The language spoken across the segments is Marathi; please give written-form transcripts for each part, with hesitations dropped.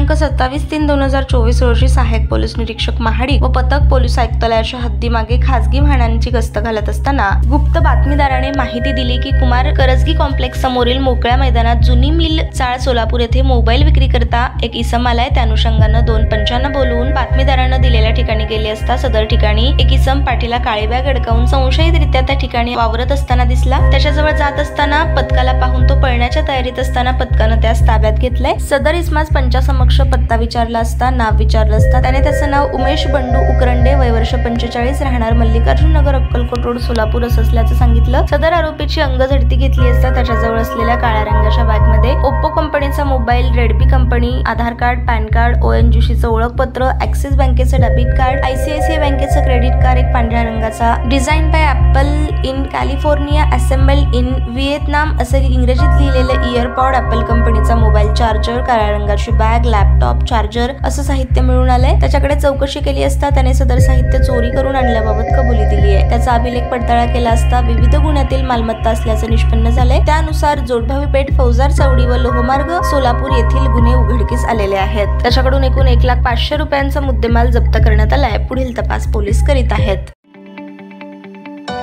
दिनांक 27/3/2024 रोजी सहाय्यक पोलीस निरीक्षक महाडिक व पथक पोलीस आयुक्तालयाच्या हद्दीमागे खासगी वाहनांची गस्त घालत असताना गुप्त बातमीदाराने माहिती दिली की कुमार करजगी कॉम्प्लेक्स समोरील मोकळ्या मैदानात जुनी मिल चाळ सोलापूर येथे मोबाईल विक्री करता एक इसम आलाय। त्या अनुषंगाने 2 पंचांना बोलवून बातमीदारांना दिलेल्या ठिकाणी गेले असता सदर ठिकाणी एक इसम पाठीला काळी बॅग अडकावून संशयितरित्या त्या ठिकाणी वावरत असताना दिसला। त्याच्याजवळ जात असताना पथकाला पाहून तो पळण्याच्या तयारीत असताना पथकानं त्यास ताब्यात घेतलंय। सदर इसमास पंचासमक्ष पत्ता विचारला असता नाव विचारलं असता त्याने त्याचं नाव उमेश बंडू उकरंडे वय वर्ष 45 राहणार मल्लिकार्जुन नगर अक्कलकोट रोड सोलापूर असं असल्याचं सांगितलं। सदर आरोपीची अंगझडती घेतली असता त्याच्याजवळ असलेल्या काळ्या रंगाच्या बॅगमध्ये ओप्पो कंपनीचा mobile, Redmi company, Aadhaar card, PAN card, ONGCचं ओळखपत्र, ॲक्सिस बँकेचं डेबिट कार्ड, ICICI बँकेचं क्रेडिट कार्ड, एक पांढऱ्या रंगाचा designed by Apple in California assembled in Vietnam असं इंग्रजीत लिहिलेलं इयरपॉड, ॲपल कंपनीचा मोबाईल चार्जर, काळ्या रंगाची बॅग, लॅपटॉप, चार्जर असं साहित्य मिळून आलंय। त्याच्याकडे चौकशी केली असता त्याने सदर साहित्य चोरी करून आणल्याबाबत कबुली दिली आहे। त्याचा अभिलेख पडताळा केला असता विविध गुन्ह्यातील मालमत्ता असल्याचं निष्पन्न झालंय। त्यानुसार जोडभावी पेठ, फौजदार चौडी व लोहमार्ग सोलापूर येथील गुन्हे उघडकीस आलेले आहेत। त्याच्याकडून एकूण 1,05,000 रुपयांचा मुद्देमाल जप्त करण्यात आलाय। पुढील तपास पोलीस करीत आहेत।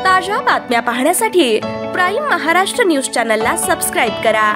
ताज्या बातम्या पाहण्यासाठी प्राईम महाराष्ट्र न्यूज चॅनलला सबस्क्राईब करा।